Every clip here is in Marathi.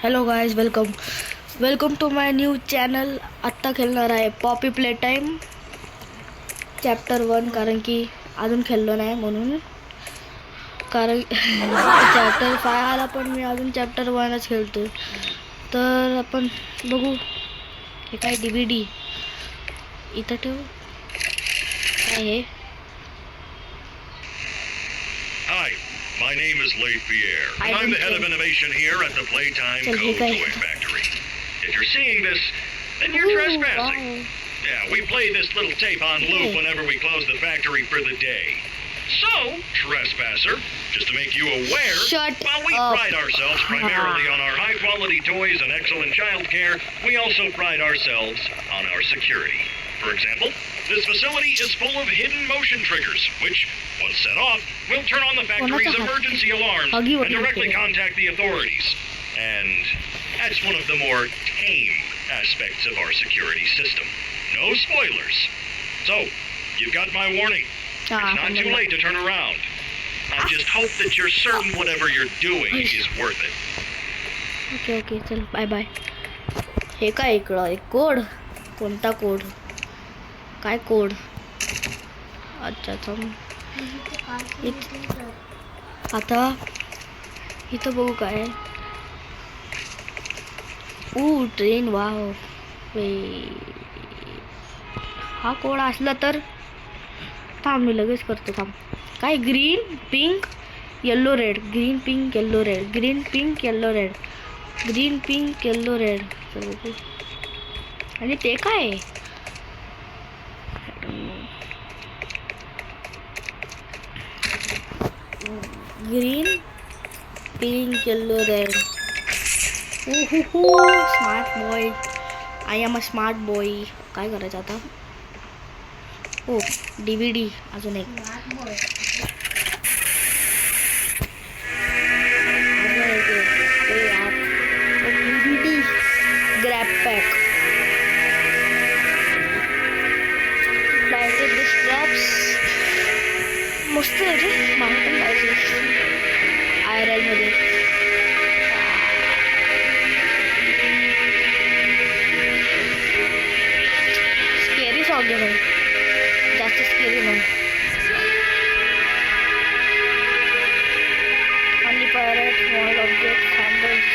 Hello guys, welcome to my new channel. आत्ता खेळणार आहे पॉपी प्ले टाईम चॅप्टर 1, कारण की अजून खेळलो नाही म्हणून. कारण चॅप्टर 5 आला पण मी अजून चॅप्टर 1च खेळतोय. तर आपण बघू. हे काय DVD इथं ठेव. काय हे? Hi, my name is Leif Pierre, and I'm the head of innovation here at the Playtime Code Toy Factory. If you're seeing this, then you're trespassing. Wow. Yeah, we play this little tape on loop whenever we close the factory for the day. So, trespasser, just to make you aware, while we pride ourselves primarily on our high-quality toys and excellent child care, we also pride ourselves on our security. For example, this facility is full of hidden motion triggers, which, once set off, will turn on the factory's emergency alarms and directly contact the authorities. And that's one of the more tame aspects of our security system. No spoilers. So, you've got my warning. It's not too late to turn around. I just hope that you're certain whatever you're doing is worth it. Okay चल बाय. हे काय इकडं एक कोड? कोणता कोड? काय कोड? अच्छा आता इथं बघू काय. ट्रेन. वाव. हा कोड असला तर थांब, मी लगेच करतो. थांब. काय? Green pink yellow red. Green pink yellow red. Green pink yellow red. Green pink yellow red. आणि ते काय? Green pink yellow red. Smart boy. I am a smart boy. काय करायचं आता? DVD अजून एक. DVD grab pack. लाइटेड स्ट्रॅप्स मस्त आहे रे. मला पण पाहिजे IRL मध्ये. स्केरी सॉन्ग आहे भाई, जास्त स्केरी नाही. Only fire at small objects, handles,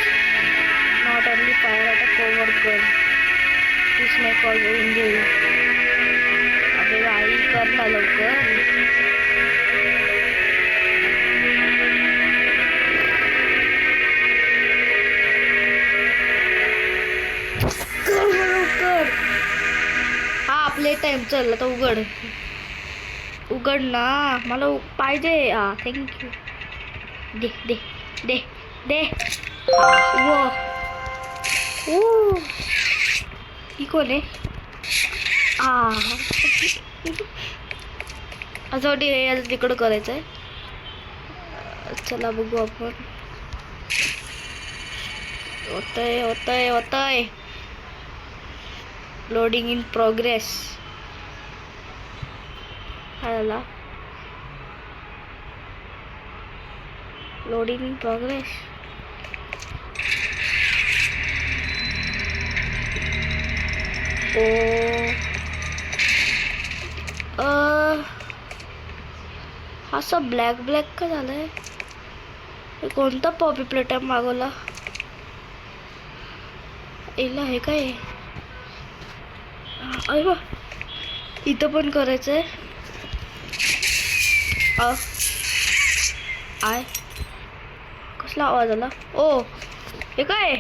not only fire at a covert gun. This may cause injury. अबे भाई कर ना लवकर. हा प्ले टाइम. चल आता उघड ना. मला पाहिजे. थँक्यू. दे. ही कोण आहे? असं हे आता तिकडं करायचं आहे. चला बघू आपण. होतंय. Loading in progress. झाला. Loading in progress. असं ब्लॅक का झालंय? कोणता पॉपी प्लेट मागवला? याला हे काय? अरे बा, इथं पण करायचंय. कसला आवाज आला? हे काय?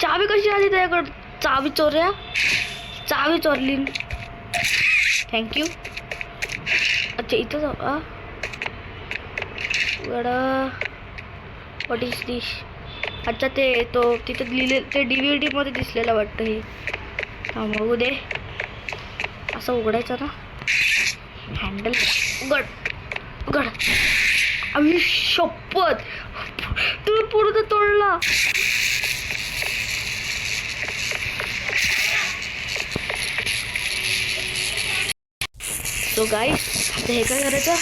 चावी कशी आली त्याच्याकडं? चावी चोरली. थँक्यू. अच्छा इथं जाऊ. व्हॉट इज दिस? अच्छा तिथं लिहिले ते DVD मध्ये दिसलेलं वाटतं हे. बघू दे. असं उघडायचं ना. हँडल उघड. अभी शपथ, तू पूर्ण तोडला. सो गाईस, आता हे काय करायचं?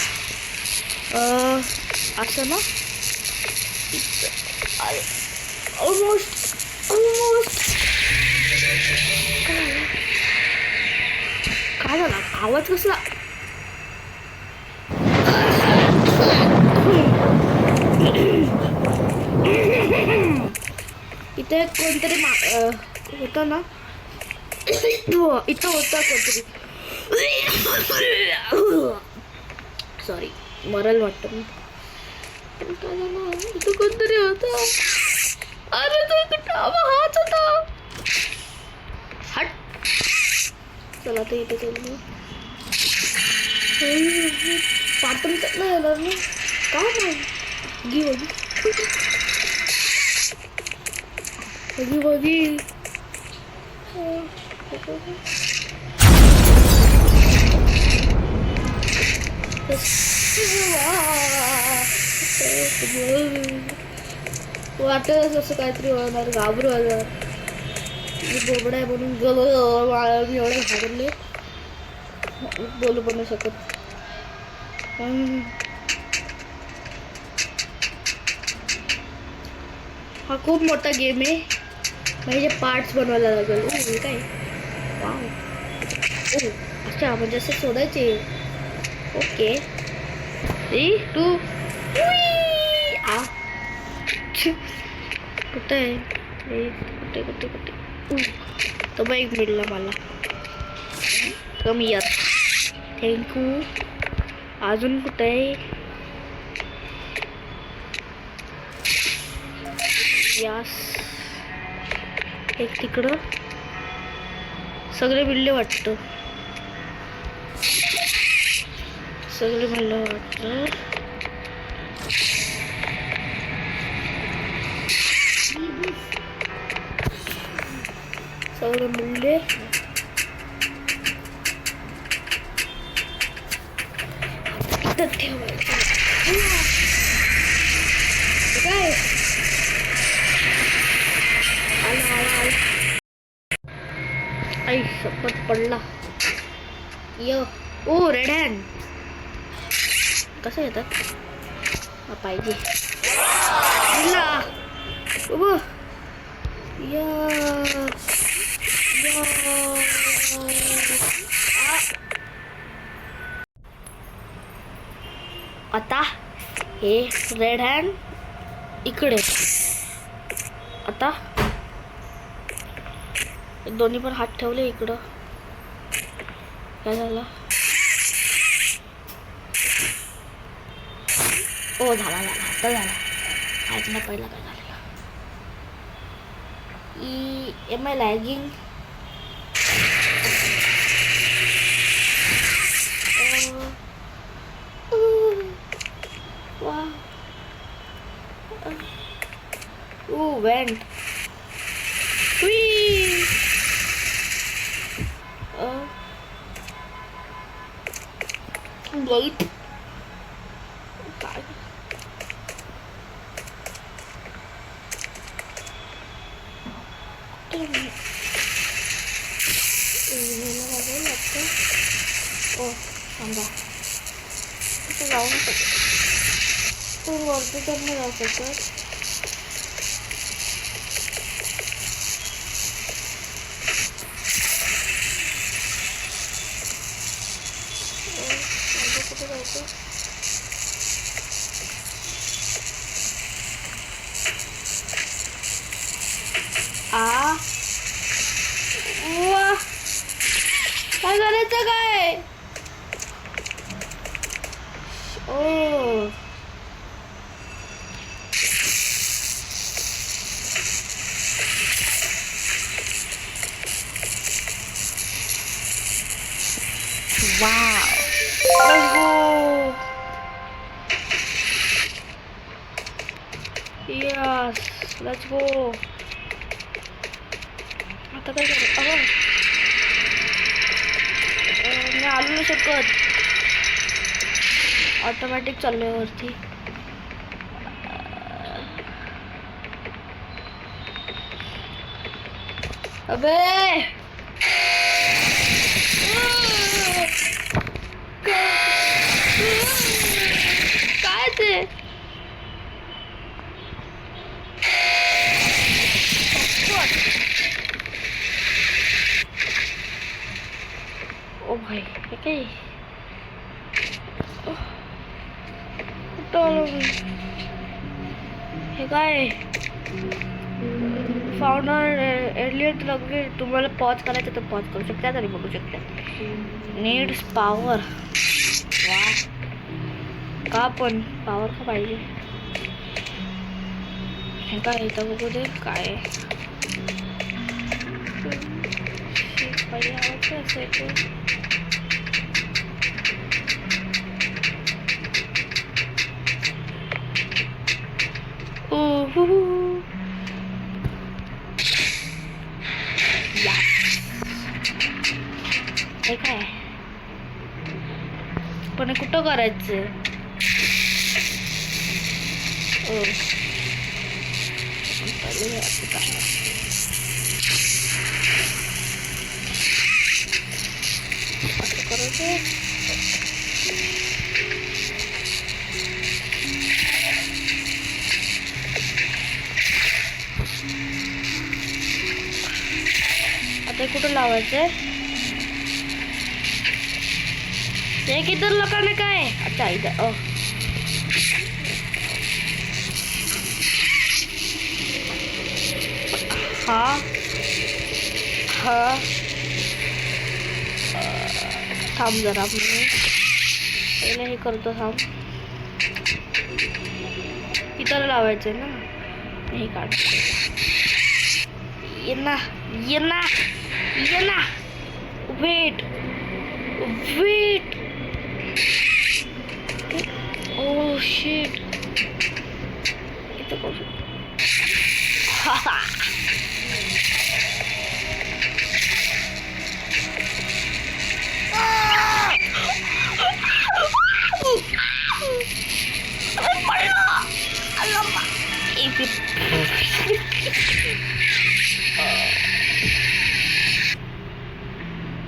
असं ना ऑलमोस्ट काय झाला आवाज कसला इथे कोणतरी होतं ना इथं होतं कोणतरी सॉरी मरल वाटतं मी इथं कोणतरी होतं अरे तो हाच होता हट चला ते इथे चाललो पाठून नाही येणार ना काय नाही बघी वाटत असं काहीतरी होणार घाबरू होणार मी बोबडा आहे म्हणून मी एवढे घाबरले बोलू पण नाही शकत हा खूप मोठा गेम आहे म्हणजे पार्ट्स बनवायला लागेल काय वाव अच्छा म्हणजे असे शोधायचे ओके 3 2 कुठे आहे कुठे तो बाईक मिळला मला कमी यार थँक्यू अजून कुठे आहे यास एक तिकडं सगळे मिळले वाटतं सगळे मिळलं वाटतं सगळे मिळले काय आई शपथ पडला ओ रेड हँड कसं येतात हा पाहिजे आता हे रेड हँड इकडे आता दोन्ही पण हात ठेवले इकडं काय झालं ओ झाला आता झाला आज ना पहिला काय झालेला am I lagging went gulp जाऊ तू वरती तर नाही जाऊ शकत काय करायचं काय ओ wow let's go yes let's go आता काय करायचं मी आलो नाही शकत ऑटोमॅटिक चाललोय वरती अबे काय ते हे काय कुठं हे काय फाउंडर एलियट लागले. तुम्हाला पॉज करायचं तर पॉज करू शकता आणि बघू शकता. Needs power. वा का पण पॉवर का पाहिजे. हे काय इथं बघू दे काय पाहिजे असेल. हे काय पण हे कुठं करायचं. आता कुठं लावायचंय. ते किती लोकांना काय. अच्छा इथं हा थांब जरा मी पहिले हे करतो. थांब इथं लावायचंय ना. हे काढतो. ये ना ये ना ये ना. Wait oh shit. इथं करू.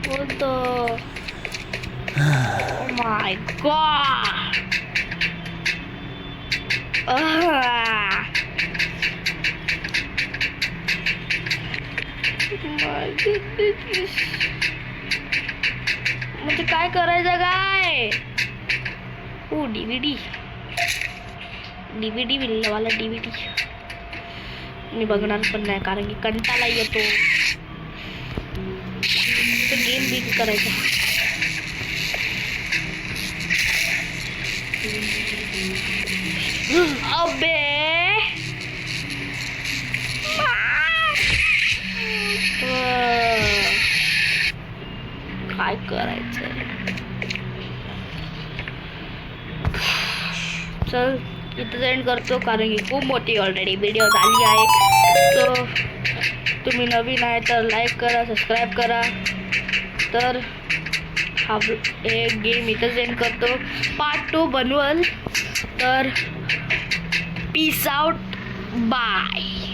What the? Oh my god! My goodness. म्हणजे काय करायचं काय. ओ DVD बिल्लवाला DVD मी बघणार पण नाही कारण की कंटाळा येतो. गेम बीट करायचा. अबे काय करायचंय. चल इथं एंड करतो कारण की खूप मोठी ऑलरेडी व्हिडिओ झाली आहे. सो तुम्ही नवीन आहे तर लाईक करा, सबस्क्राईब करा. तर हा हे गेम इथंच एंड करतो. पार्ट 2 बनवल. तर पीस आउट. बाय.